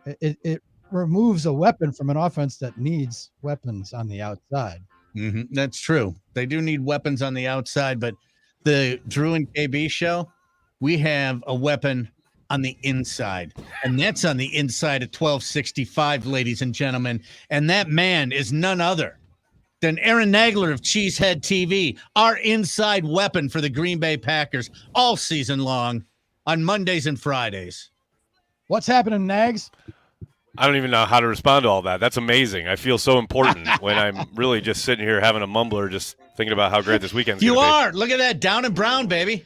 It removes a weapon from an offense that needs weapons on the outside. That's true. They do need weapons on the outside, but the Drew and KB show, we have a weapon on the inside, and that's on the inside of 1265, ladies and gentlemen. And that man is none other than Aaron Nagler of Cheesehead TV, our inside weapon for the Green Bay Packers all season long on Mondays and Fridays. What's happening, Nags? I don't even know how to respond to all that. That's amazing. I feel so important when I'm really just sitting here having a mumbler, just thinking about how great this weekend's going to be. You are. Look at that. Down and brown, baby.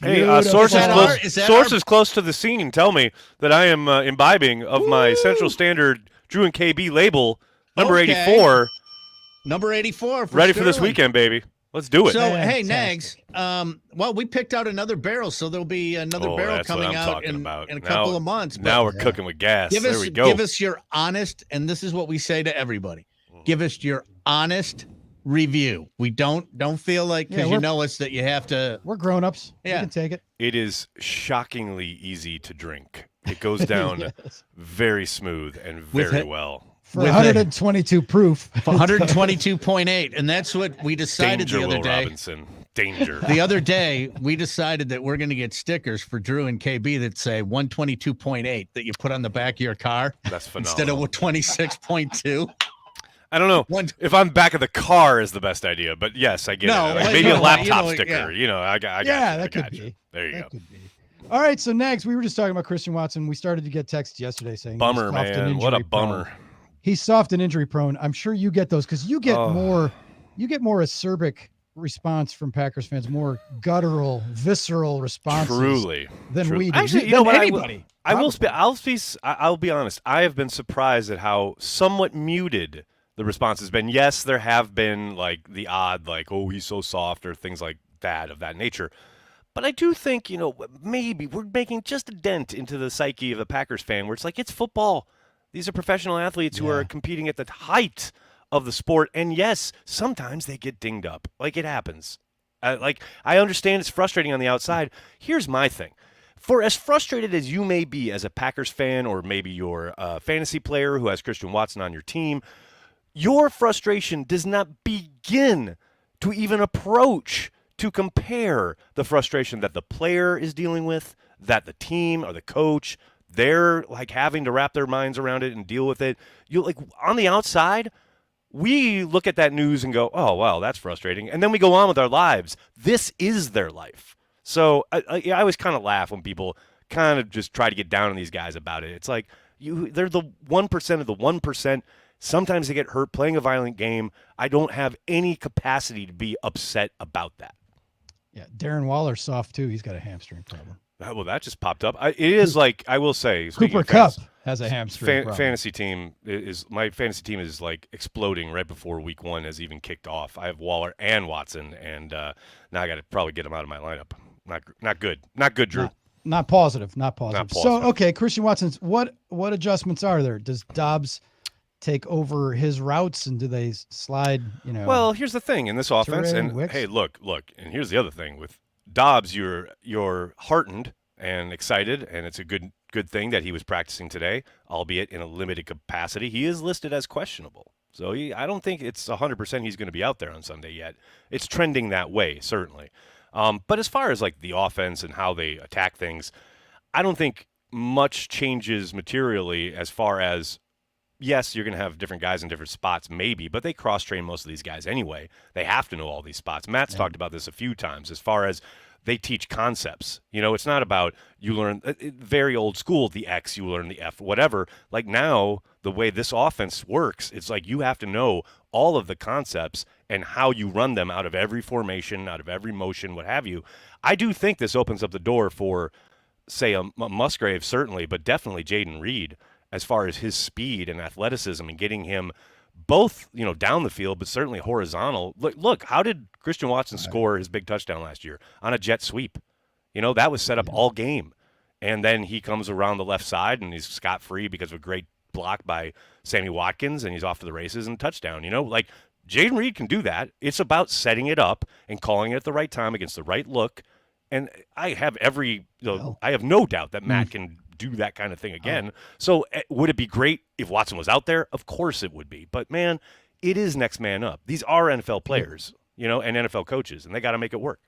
Hey, sources close to the scene tell me that I am imbibing of my Central Standard Drew and KB label, number 84. Number 84. Ready for this weekend, baby. Let's do it. So, hey, Nags, well, we picked out another barrel, so there'll be another barrel coming out in a couple of months. Now we're cooking with gas. There we go. Give us your honest, and this is what we say to everybody. Give us your honest review. We don't feel like, because you know us, that you have to. We're grown-ups. Yeah. We can take it. It is shockingly easy to drink. It goes down very smooth and very well. For 122 proof. 122.8. And that's what we decided Danger, the other Will day. Robinson. Danger. The other day, we decided that we're going to get stickers for Drew and KB that say 122.8 that you put on the back of your car. That's phenomenal. Instead of 26.2. I don't know if on back of the car is the best idea, but yes, I get it. Like maybe a laptop sticker. Yeah. I got that could be. There you go. Could be. All right, so next, we were just talking about Christian Watson. We started to get texts yesterday saying bummer, man. What a bummer. He's soft and injury prone. I'm sure you get those because you get more acerbic response from Packers fans, more guttural, visceral responses. Truly, than we do. Actually, you know what? Anybody. I'll be honest. I have been surprised at how somewhat muted the response has been. Yes, there have been like the odd, like, oh, he's so soft or things like that of that nature. But I do think, maybe we're making just a dent into the psyche of the Packers fan where it's like, it's football. These are professional athletes who are competing at the height of the sport. And yes, sometimes they get dinged up. Like, it happens. I understand it's frustrating on the outside. Here's my thing. For as frustrated as you may be as a Packers fan, or maybe you're a fantasy player who has Christian Watson on your team, your frustration does not begin to even approach to compare the frustration that the player is dealing with, that the team or the coach, they're like having to wrap their minds around it and deal with it. You like on the outside, we look at that news and go, "Oh, wow, that's frustrating," and then we go on with our lives. This is their life. So I always kind of laugh when people kind of just try to get down on these guys about it. It's like they're the 1% of the 1%. Sometimes they get hurt playing a violent game. I don't have any capacity to be upset about that. Yeah, Darren Waller's soft too. He's got a hamstring problem. Well, that just popped up. It is like, I will say, Cooper Kupp has a hamstring problem. Fantasy team my fantasy team is like exploding right before week 1 has even kicked off. I have Waller and Watson, and now I got to probably get them out of my lineup. Not good. Not good, Drew. Not positive. So, okay, Christian Watson's, what adjustments are there? Does Dobbs take over his routes, and do they slide, Well, here's the thing in this offense, and Wicks? Hey, look, and here's the other thing with Dobbs, you're heartened and excited, and it's a good thing that he was practicing today, albeit in a limited capacity. He is listed as questionable, so I don't think it's 100% he's going to be out there on Sunday yet. It's trending that way, certainly. But as far as like the offense and how they attack things, I don't think much changes materially as far as, yes, you're going to have different guys in different spots, maybe, but they cross-train most of these guys anyway. They have to know all these spots. Matt's talked about this a few times as far as they teach concepts. It's not about you learn very old school, the X, you learn the F, whatever. Like now, the way this offense works, it's like you have to know all of the concepts and how you run them out of every formation, out of every motion, what have you. I do think this opens up the door for, say, a Musgrave, certainly, but definitely Jaden Reed, as far as his speed and athleticism and getting him both, down the field, but certainly horizontal. Look, how did Christian Watson score his big touchdown last year? On a jet sweep. That was set up all game. And then he comes around the left side, and he's scot-free because of a great block by Sammy Watkins, and he's off to the races and touchdown. Jaden Reed can do that. It's about setting it up and calling it at the right time against the right look. And I have I have no doubt that Matt can do that kind of thing again. So would it be great if Watson was out there? Of course it would be. But, man, it is next man up. These are NFL players, and NFL coaches, and they got to make it work.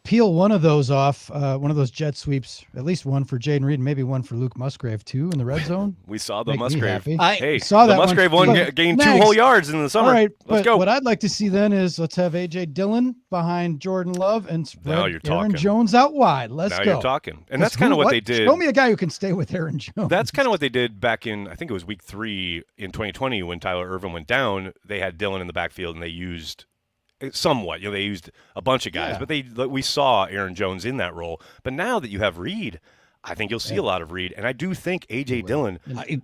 Peel one of those off, one of those jet sweeps, at least one for Jaden Reed, and maybe one for Luke Musgrave, too, in the red zone. We saw the Make me Musgrave. happy. Hey, saw the that Musgrave one gained 2 whole yards in the summer. All right, let's but go. What I'd like to see then is let's have A.J. Dillon behind Jordan Love and spread Now you're Aaron talking. Jones out wide. Let's now go. You're talking. And that's kind of what they did. Show me a guy who can stay with Aaron Jones. That's kind of what they did back in, I think it was week 3 in 2020 when Tyler Ervin went down. They had Dillon in the backfield, and they used somewhat. They used a bunch of guys, but we saw Aaron Jones in that role. But now that you have Reed, I think you'll see a lot of Reed. And I do think A.J. Dillon,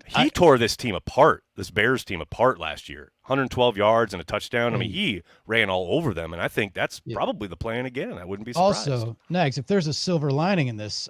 he tore this team apart, this Bears team apart last year. 112 yards and a touchdown. I mean, he ran all over them, and I think that's probably the plan again. I wouldn't be surprised. Also, Nags, if there's a silver lining in this,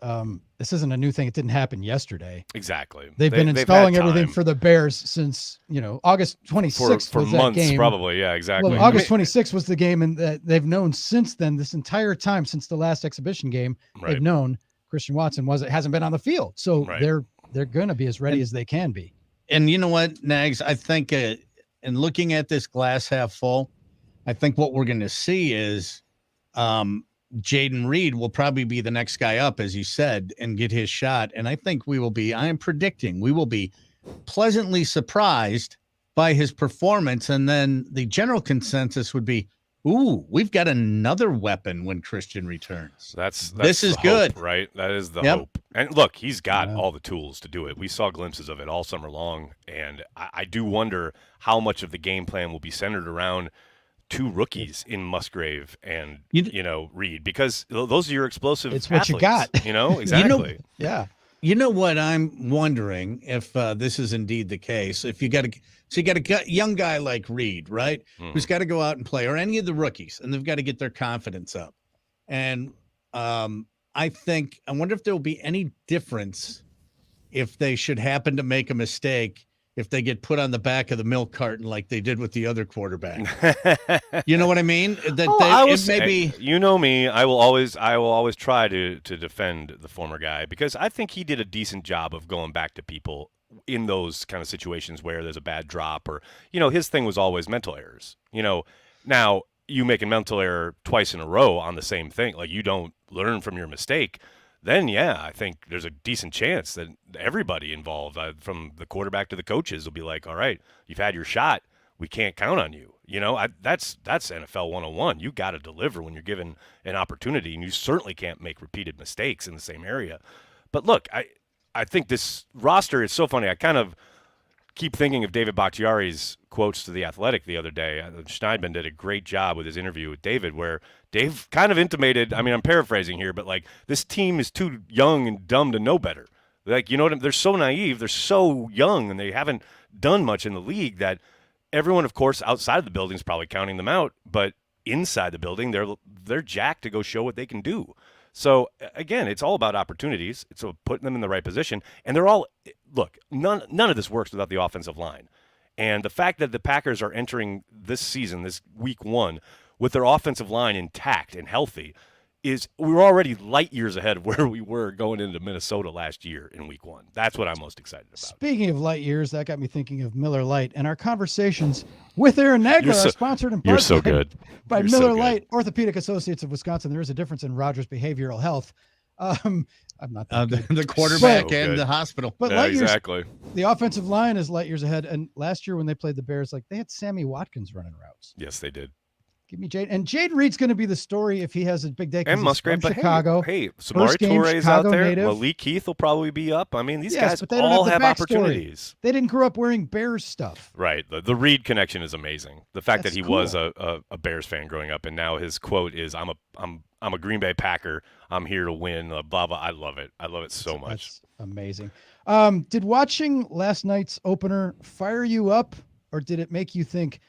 this isn't a new thing. It didn't happen yesterday. Exactly. They've been installing everything for the Bears since, August 26th for was months, that game. probably. Yeah, exactly. Well, August 26th was the game, and they've known since then, this entire time since the last exhibition game, they've known Christian Watson hasn't been on the field. So they're going to be as ready as they can be. And you know what, Nags, I think in looking at this glass half full, I think what we're going to see is Jaden Reed will probably be the next guy up, as you said, and get his shot. And I think I am predicting we will be pleasantly surprised by his performance. And then the general consensus would be, ooh, we've got another weapon when Christian returns. This is the good, hope, right? That is the hope. And look, he's got all the tools to do it. We saw glimpses of it all summer long, and I do wonder how much of the game plan will be centered around 2 rookies in Musgrave and Reed, because those are your explosive. It's athletes, what you got. Exactly. Yeah. You know what I'm wondering if this is indeed the case. If you got a young guy like Reed, right, who's got to go out and play, or any of the rookies, and they've got to get their confidence up. And I wonder if there will be any difference if they should happen to make a mistake, if they get put on the back of the milk carton like they did with the other quarterback. You know what I mean? You know me. I will always try to defend the former guy, because I think he did a decent job of going back to people in those kind of situations where there's a bad drop, or his thing was always mental errors. Now you make a mental error twice in a row on the same thing, like you don't learn from your mistake, then I think there's a decent chance that everybody involved, from the quarterback to the coaches, will be like, all right, you've had your shot. We can't count on you. That's NFL 101. You got to deliver when you're given an opportunity, and you certainly can't make repeated mistakes in the same area. But look, I think this roster is so funny. I kind of keep thinking of David Bakhtiari's quotes to The Athletic the other day. Schneidman did a great job with his interview with David, where Dave kind of intimated, I mean, I'm paraphrasing here, but like, this team is too young and dumb to know better. Like, they're so naive, they're so young, and they haven't done much in the league that everyone, of course, outside of the building is probably counting them out, but inside the building, they're jacked to go show what they can do. So, again, it's all about opportunities. It's putting them in the right position. And they're all – look, none of this works without the offensive line. And the fact that the Packers are entering this season, this week 1, with their offensive line intact and healthy is we're already light years ahead of where we were going into Minnesota last year in week 1. That's what I'm most excited about. Speaking of light years, that got me thinking of Miller Lite and our conversations with Aaron Nagler, are sponsored in part by Miller Lite, Orthopedic Associates of Wisconsin. There is a difference in Rogers Behavioral Health. I'm not the quarterback and the hospital. But light years, exactly. The offensive line is light years ahead. And last year when they played the Bears, they had Sammy Watkins running routes. Yes, they did. Give me Jade. And Jaden Reed's going to be the story if he has a big day. And Musgrave, but Chicago. Hey, Samori Toure's out there. Native. Malik Heath will probably be up. I mean, these guys all have opportunities. They didn't grow up wearing Bears stuff. Right. The Reed connection is amazing. The fact that he was a Bears fan growing up, and now his quote is, "I'm a Green Bay Packer. I'm here to win." Blah blah. I love it. I love it so much. That's amazing. Did watching last night's opener fire you up, or did it make you think,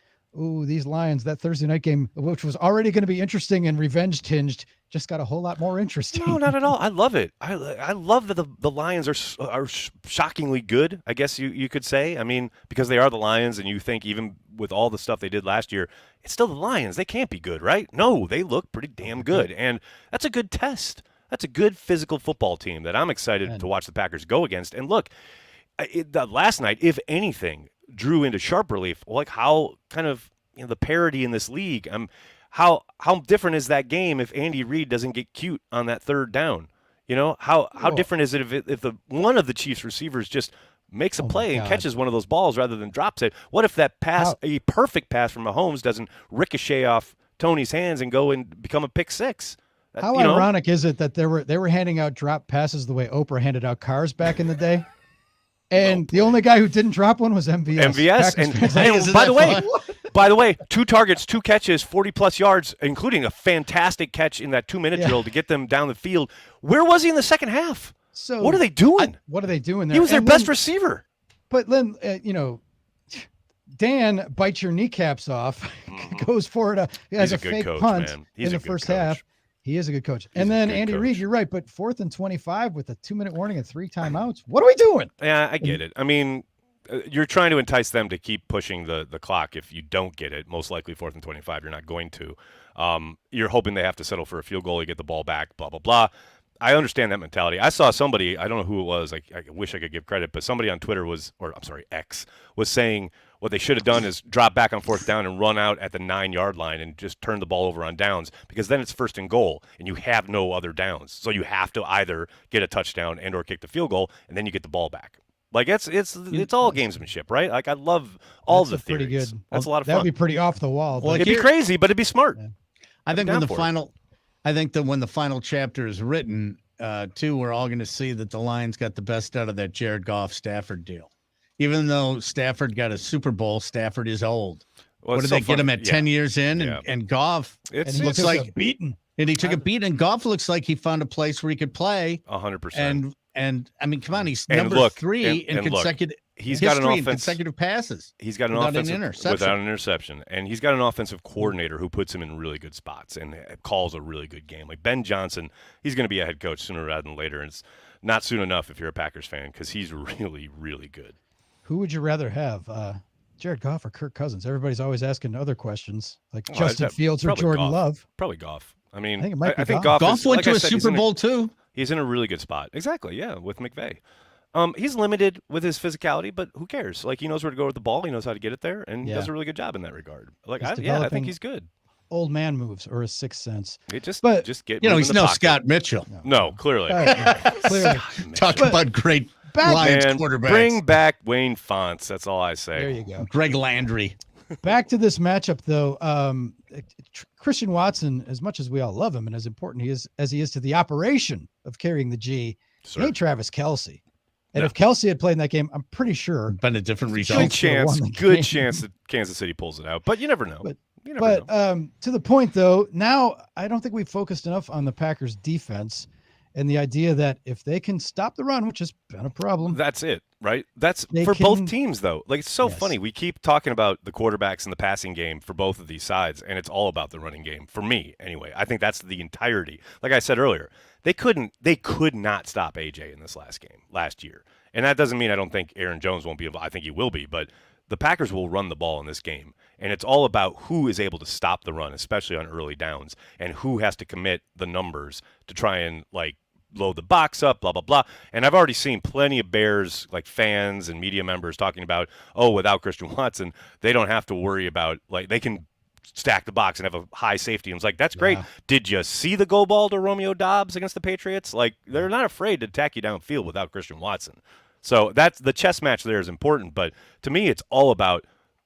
ooh, these Lions, that Thursday night game, which was already going to be interesting and revenge tinged, just got a whole lot more interesting? No, not at all. I love it. I love that the Lions are shockingly good, I guess you could say. I mean, because they are the Lions, and you think even with all the stuff they did last year, it's still the Lions. They can't be good, right? No, they look pretty damn good, and that's a good test. That's a good physical football team that I'm excited to watch the Packers go against. And look, last night, if anything, drew into sharp relief, like how kind of the parity in this league. How different is that game if Andy Reid doesn't get cute on that third down? How different is it if one of the Chiefs receivers just makes a play and catches one of those balls rather than drops it? What if that pass, a perfect pass from Mahomes, doesn't ricochet off Tony's hands and go and become a pick six? How ironic is it that they were handing out drop passes the way Oprah handed out cars back in the day? And the only guy who didn't drop one was MVS. And by the way, 2 targets, 2 catches, 40-plus yards, including a fantastic catch in that 2-minute drill to get them down the field. Where was he in the second half? So what are they doing? What are they doing there? He was their best receiver. But then, Dan bites your kneecaps off, goes for it as a fake coach, punt man. in the first half. He is a good coach. And then Andy Reid, you're right, but 4th and 25 with a 2-minute warning and 3 timeouts. What are we doing? Yeah, I get it. I mean, you're trying to entice them to keep pushing the clock. If you don't get it, most likely 4th and 25, you're not going to. You're hoping they have to settle for a field goal, you get the ball back, blah, blah, blah. I understand that mentality. I saw somebody, I don't know who it was, I wish I could give credit, but somebody on Twitter X, was saying what they should have done is drop back on 4th down and run out at the 9-yard line and just turn the ball over on downs, because then it's 1st and goal and you have no other downs. So you have to either get a touchdown and or kick the field goal, and then you get the ball back. Like it's all gamesmanship, right? Like I love all the theories. Pretty good. That's a lot of fun. That'd be pretty off the wall. Well, it'd be crazy, but it'd be smart. Yeah. I think when the final chapter is written, too, we're all going to see that the Lions got the best out of that Jared Goff Stafford deal. Even though Stafford got a Super Bowl, Stafford is old. Well, what did they get him at 10 years in? And Goff looks like beaten. And he took a beat, and Goff looks like he found a place where he could play 100%. And I mean, come on, he's number 3 in consecutive. He's got an consecutive passes. He's got an without an interception, and he's got an offensive coordinator who puts him in really good spots and calls a really good game. Like Ben Johnson, he's going to be a head coach sooner rather than later, and it's not soon enough if you're a Packers fan, because he's really, really good. Who would you rather have, Jared Goff or Kirk Cousins? Everybody's always asking other questions, like Justin Fields or Jordan Love. Probably Goff. I mean, I think Goff went to a Super Bowl too. He's in a really good spot. Exactly, yeah, with McVay. He's limited with his physicality, but who cares? Like, he knows where to go with the ball. He knows how to get it there, and he does a really good job in that regard. Like, I think he's good. Old man moves or a sixth sense. Just get. He's no Scott Mitchell. No, clearly. Clearly. Talk about great Lions quarterbacks. Bring back Wayne Fonts. That's all I say. There you go. Greg Landry. Back to this matchup, though. Christian Watson, as much as we all love him and as important as he is to the operation of carrying the G, he ain't Travis Kelce. And if Kelce had played in that game, I'm pretty sure been a different result. Good chance that Kansas City pulls it out, but you never know. But to the point, though, now I don't think we've focused enough on the Packers' defense and the idea that if they can stop the run, which has been a problem. That's it, right? That's for both teams, though. Like, it's so funny. We keep talking about the quarterbacks and the passing game for both of these sides, and it's all about the running game. For me, anyway. I think that's the entirety. Like I said earlier, they could not stop AJ in this last year. And that doesn't mean I don't think Aaron Jones won't be able. I think he will be, but the Packers will run the ball in this game. And it's all about who is able to stop the run, especially on early downs, and who has to commit the numbers to try and, like, load the box up, blah, blah, blah. And I've already seen plenty of Bears, like, fans and media members talking about, without Christian Watson, they don't have to worry about, like, they can stack the box and have a high safety. And it's like, that's great. Did you see the go ball to Romeo Doubs against the Patriots? Like, they're not afraid to attack you downfield without Christian Watson. So that's the chess match there is important. But to me, it's all about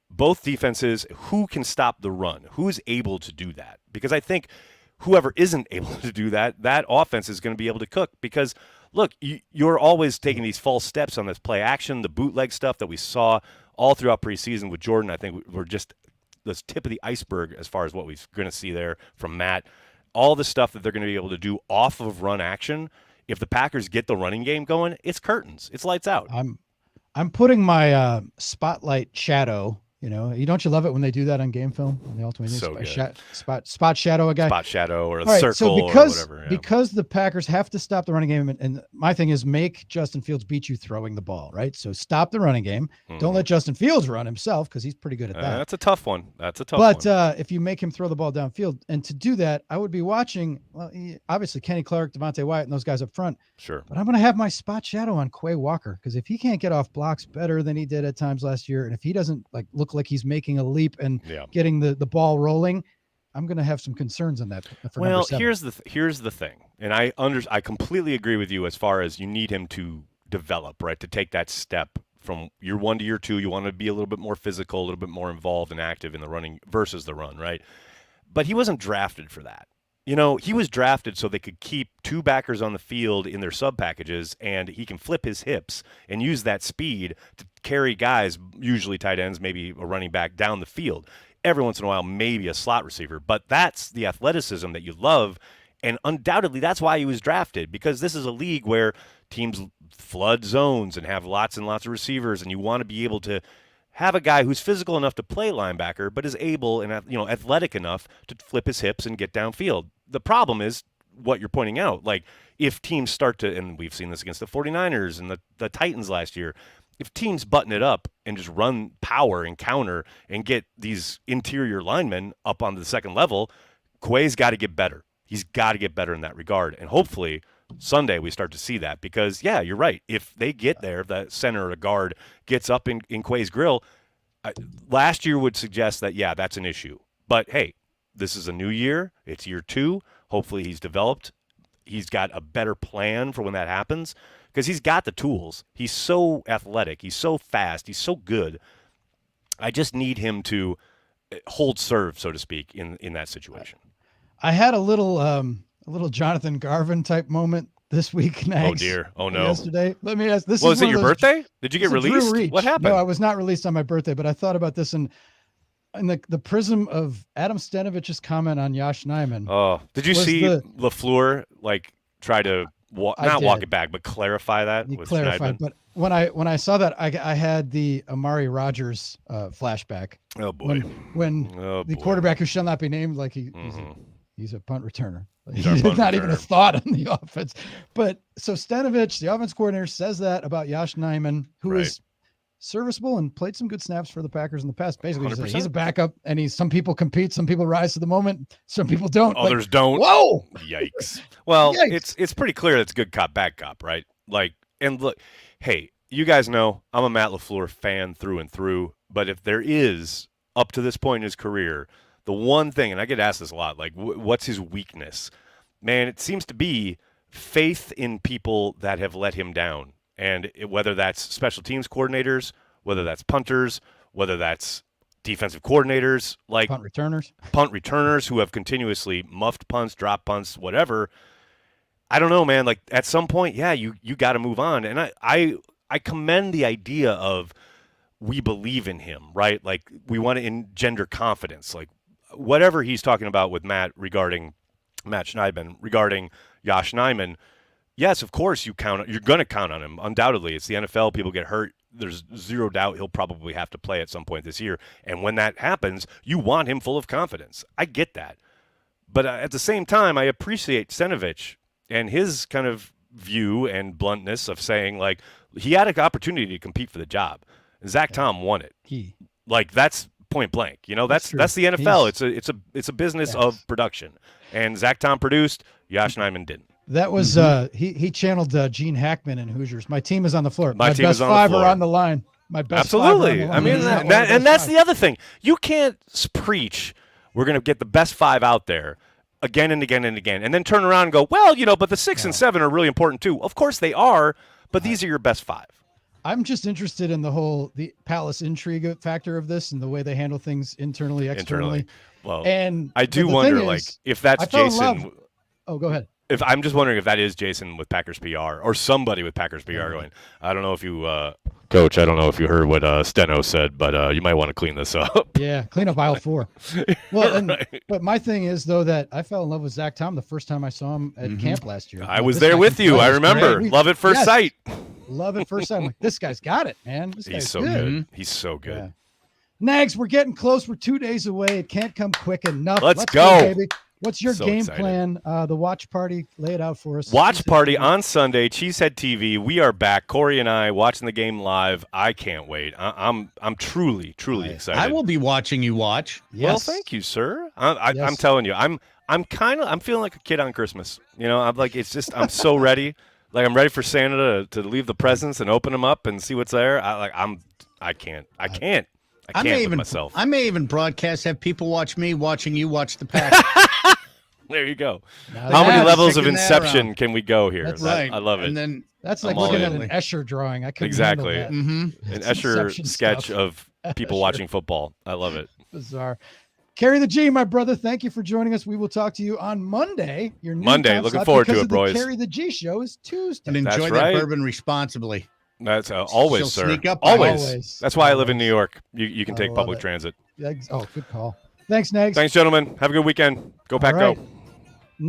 both defenses, who can stop the run, who is able to do that. Because I think whoever isn't able to do that offense is going to be able to cook. Because, look, you're always taking these false steps on this play action, the bootleg stuff that we saw all throughout preseason with Jordan. I think we're just the tip of the iceberg as far as what we're going to see there from Matt. All the stuff that they're going to be able to do off of run action, if the Packers get the running game going, it's curtains. It's lights out. I'm putting my spotlight shadow Don't you love it when they do that on game film? On the Ultimate Team? So good. Spot shadow a guy. Spot shadow or a All right, circle so because, or whatever. Yeah. Because the Packers have to stop the running game, and my thing is make Justin Fields beat you throwing the ball, right? So stop the running game. Don't let Justin Fields run himself because he's pretty good at that. That's a tough one. But if you make him throw the ball downfield, and to do that, I would be watching, obviously Kenny Clark, Devontae Wyatt, and those guys up front. Sure. But I'm going to have my spot shadow on Quay Walker because if he can't get off blocks better than he did at times last year, and if he doesn't look like he's making a leap and getting the ball rolling, I'm going to have some concerns on that. Well, here's the thing, and I completely agree with you as far as you need him to develop, right, to take that step from year 1 to year 2. You want to be a little bit more physical, a little bit more involved and active in the running versus the run, right? But he wasn't drafted for that. He was drafted so they could keep 2 backers on the field in their sub packages, and he can flip his hips and use that speed to carry guys, usually tight ends, maybe a running back, down the field. Every once in a while, maybe a slot receiver. But that's the athleticism that you love, and undoubtedly that's why he was drafted, because this is a league where teams flood zones and have lots and lots of receivers, and you want to be able to have a guy who's physical enough to play linebacker, but is able and athletic enough to flip his hips and get downfield. The problem is what you're pointing out. If teams start to, and we've seen this against the 49ers and the Titans last year, if teams button it up and just run power and counter and get these interior linemen up on the second level, Quay's got to get better. He's got to get better in that regard. And hopefully Sunday we start to see that because, yeah, you're right. If they get there, if that center or guard gets up in Quay's grill, last year would suggest that, yeah, that's an issue. But, hey, this is a new year. It's year 2. Hopefully he's developed. He's got a better plan for when that happens because he's got the tools. He's so athletic. He's so fast. He's so good. I just need him to hold serve, so to speak, in that situation. I had a little Jonathan Garvin type moment this week. Nags, oh dear! Oh no! Yesterday, let me ask. Was it your birthday? Did you get released? What happened? No, I was not released on my birthday, but I thought about this in the prism of Adam Stanovich's comment on Josh Nijman. Oh, did you see LaFleur try to not walk it back, but clarify that? He clarified, but when I saw that, I had the Amari Rodgers flashback. Oh boy! When the quarterback who shall not be named, he's a punt returner. He's not even a thought on the offense. But so Stanovich, the offense coordinator, says that about Josh Nijman, who is serviceable and played some good snaps for the Packers in the past. Basically, he's a backup, and some people compete, some people rise to the moment, some people don't. Others don't. Whoa! Yikes! Well, it's pretty clear it's good cop, bad cop, right? And look, hey, you guys know I'm a Matt LaFleur fan through and through. But if there is up to this point in his career, the one thing, and I get asked this a lot, what's his weakness? Man, it seems to be faith in people that have let him down. And whether that's special teams coordinators, whether that's punters, whether that's defensive coordinators, punt returners who have continuously muffed punts, dropped punts, whatever. I don't know, man. At some point, yeah, you got to move on. And I commend the idea of we believe in him, right? We want to engender confidence. Whatever he's talking about with Matt regarding Matt Schneidman, regarding Josh Nijman, yes, of course you're going to count on him. Undoubtedly, it's the NFL. People get hurt. There's zero doubt he'll probably have to play at some point this year. And when that happens, you want him full of confidence. I get that. But at the same time, I appreciate Stanovich and his kind of view and bluntness of saying, he had an opportunity to compete for the job. Zach Tom won it. That's point blank. That's the NFL. It's a business of production. And Zach Tom produced, Josh Nijman didn't. That was he channeled Gene Hackman in Hoosiers. My team is on the floor. My team best is on the floor. Are on the line. My best Absolutely. five are on the line. I mean, that's the other thing. You can't preach we're going to get the best 5 out there again and again and again, and then turn around and go, well, but the 6 and 7 are really important too. Of course they are, but these are your best 5. I'm just interested in the Palace intrigue factor of this and the way they handle things internally, externally. Well, and I do wonder, if that's Jason. Oh, go ahead. If I'm just wondering if that is Jason with Packers PR or somebody with Packers PR going, I don't know if you, Coach, I don't know if you heard what Steno said, but you might want to clean this up. Yeah, clean up aisle 4. Well, but my thing is, though, that I fell in love with Zach Tom the first time I saw him at camp last year. I was there with you. I remember. Love at first sight. Love at first sight. I'm like, this guy's got it, man. He's so good. He's so good. Nags, we're getting close. We're 2 days away. It can't come quick enough. Let's go. baby. What's your So game excited. plan? The watch party, lay it out for us. Watch Cheesehead party TV. on Sunday, Cheesehead TV. We are back. Corey and I watching the game live. I can't wait. I'm truly excited. I will be watching you watch. Yes. Well, thank you, sir. I'm Yes. telling you, I'm feeling like a kid on Christmas. You know, I'm like, it's just, I'm so ready. Like, I'm ready for Santa to leave the presents and open them up and see what's there. I can't with myself. I may even broadcast, have people watch me watching you watch the pack. There you go. Now How many that's- levels of sticking that Inception around. can we go here? That's Right. I love it. And then That's like I'm all looking at in. an Escher drawing. I couldn't Exactly. handle that. An It's Escher Inception sketch stuff. of people Escher. watching football. I love it. Bizarre. Carry the G, my brother. Thank you for joining us. We will talk to you on Monday. Your new Monday. time Looking slot forward to because it, of the boys. Carry the G show is Tuesday. and enjoy That's that right. bourbon responsibly. That's always, She'll sir. sneak up on Always. Always. That's why I live in Always. New York. You can I take love public it. transit. Oh, good call. Thanks, Nags. Thanks, gentlemen. Have a good weekend. Go Pack All right. Go.